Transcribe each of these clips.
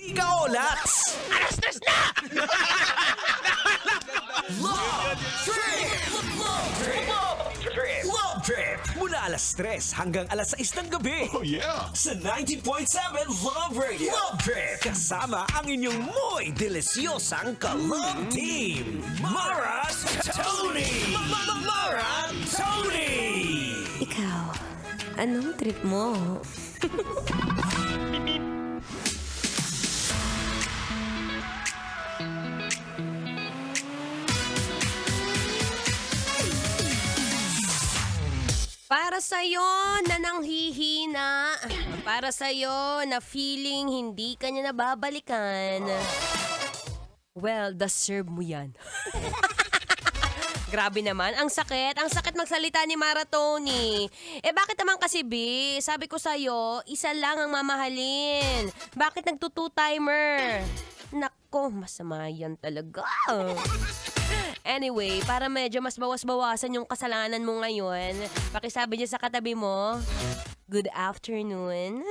Ikaolats! Alas-tres na! Love Trip! Love Trip! Love Trip! Mula alas 3 hanggang alas 6 ng gabi. Oh yeah! Sa 90.7 Love Radio. Love Trip! Kasama ang inyong muy delisyosang ka-love team. Mara Tony! Mara Tony! Ikaw, anong trip mo? Para sa'yo na nanghihina. Para sa'yo na feeling hindi ka niya nababalikan. Well, deserve mo yan. Grabe naman, ang sakit magsalita ni Mara Tony. Bakit naman kasi, B? Sabi ko sa'yo, isa lang ang mamahalin. Bakit nagtutu-timer? Nako, masama yan talaga. Anyway, para medyo mas bawas-bawasan yung kasalanan mo ngayon, pakisabi niya sa katabi mo, good afternoon.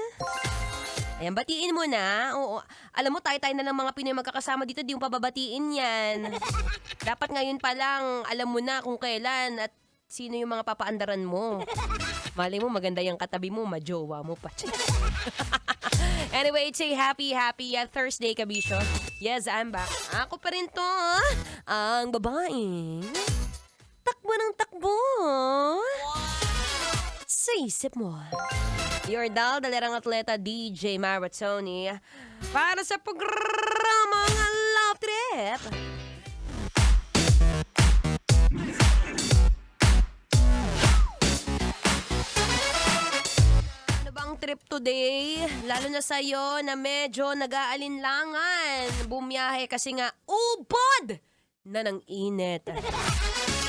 Ayan, batiin mo na. Oo, alam mo, tayo na ng mga Pinoy magkakasama dito, di mo pababatiin yan. Dapat ngayon pa lang, alam mo na kung kailan at sino yung mga papaandaran mo. Malay mo, maganda yung katabi mo, majowa mo pa. Anyway, it's a happy Thursday, Kabisyo. Yes, I'm back. Ako pa rin to, ang babaeng takbo ng takbo sa isip mo. Your dalerang atleta, DJ Mara Tony, para sa programang Love Trip. Trip today, lalo na sa'yo na medyo nag-aalinlangan. Bumiyahe kasi nga ubod na ng init.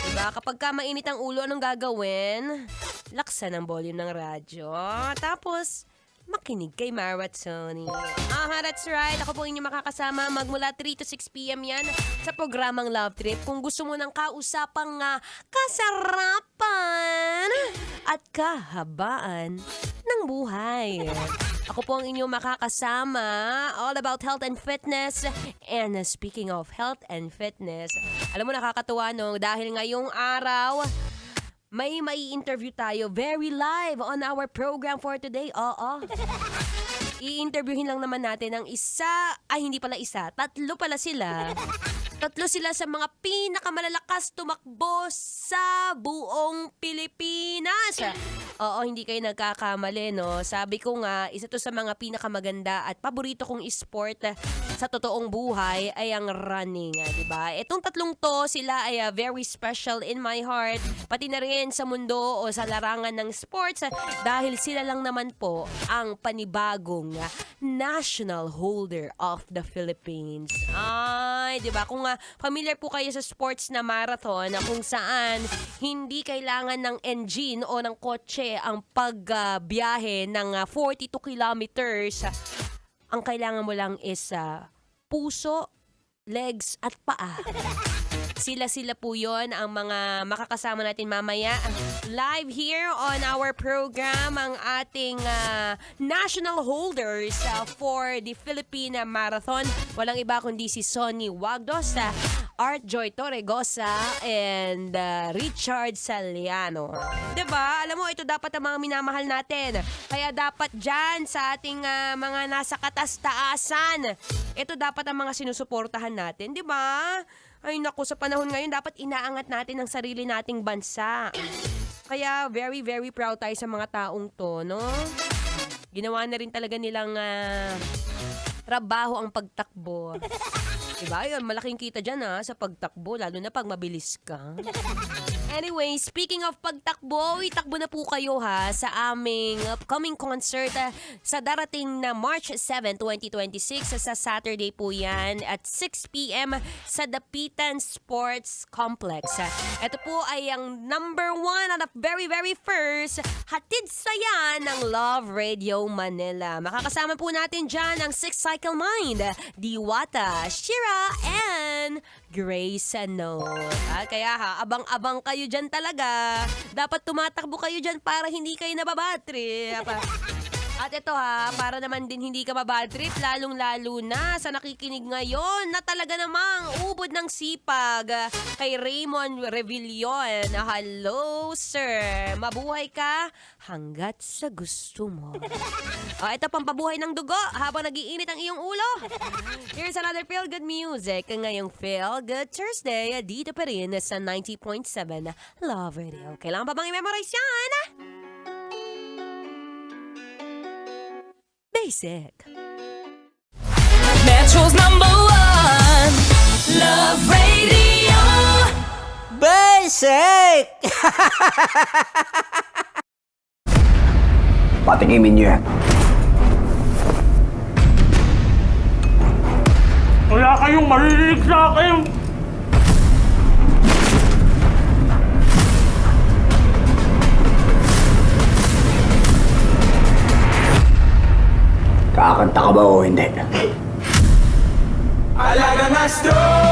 Diba? Kapag ka mainit ang ulo, anong gagawin? Laksan ang volume ng radyo. Tapos, makinig kay Mara Tony. That's right. Ako po inyong makakasama magmula 3 to 6 p.m. yan sa programang Love Trip. Kung gusto mo ng kausapang kasarapan at kahabaan ng buhay. Ako po ang inyong makakasama, all about health and fitness. And speaking of health and fitness, alam mo nakakatuwa no, dahil ngayong araw, may interview tayo very live on our program for today. Oo. I-interviewin lang naman natin ang hindi pala isa, tatlo pala sila. Tatlo sila sa mga pinakamalalakas tumakbo sa buong Pilipinas. Oo, hindi kayo nagkakamali, no? Sabi ko nga, isa to sa mga pinakamaganda at paborito kong sport sa totoong buhay ay ang running, di ba? Itong tatlong to, sila ay very special in my heart, pati na rin sa mundo o sa larangan ng sports dahil sila lang naman po ang panibagong national holder of the Philippines. Ay, di ba? Kung familiar po kayo sa sports na marathon na kung saan hindi kailangan ng engine o ng kotse ang pagbiyahe ng 42 kilometers. Ang kailangan mo lang is puso, legs at paa. Sila po yon ang mga makakasama natin mamaya. Live here on our program, ang ating national holders for the Philippine Marathon. Walang iba kundi si Sonny Wagdos, Art Joy Torregosa, and Richard Saliano. Diba? Alam mo, ito dapat ang mga minamahal natin. Kaya dapat dyan sa ating mga nasa katas-taasan, ito dapat ang mga sinusuportahan natin. Diba? Ay naku, sa panahon ngayon, dapat inaangat natin ang sarili nating bansa. Kaya very, very proud tayo sa mga taong to, no? Ginawa na rin talaga nilang trabaho ang pagtakbo. Diba? Yun, malaking kita dyan sa pagtakbo, lalo na pag mabilis ka. Anyway, speaking of pagtakbo, itakbo na po kayo sa aming upcoming concert sa darating na March 7, 2026 sa Saturday po yan at 6 p.m. sa Dapitan Sports Complex. Ito po ay ang number 1 at very, very first hatid saya ng Love Radio Manila. Makakasama po natin dyan ang Six Cycle Mind, Diwata, Shira, and Grace Note. Kaya abang-abang kayo dyan talaga. Dapat tumatakbo kayo dyan para hindi kayo nababatrip. At ito ha, para naman din hindi ka mabad trip, lalong-lalo na sa nakikinig ngayon na talaga namang ubod ng sipag kay Raymond Revillon. Hello, sir. Mabuhay ka hanggat sa gusto mo. Ito pang pabuhay ng dugo habang nagiinit ang iyong ulo. Here's another Feel Good music ngayong Feel Good Thursday dito pa rin sa 90.7 Love Radio. Kailangan pa bang i-memorize yan? Basic. Metro's #1 Love Radio. Basic! Patikimin niyo yan. Wala kayong maririnig sa akin! Kakanta ka ba o hindi? Alaga Master!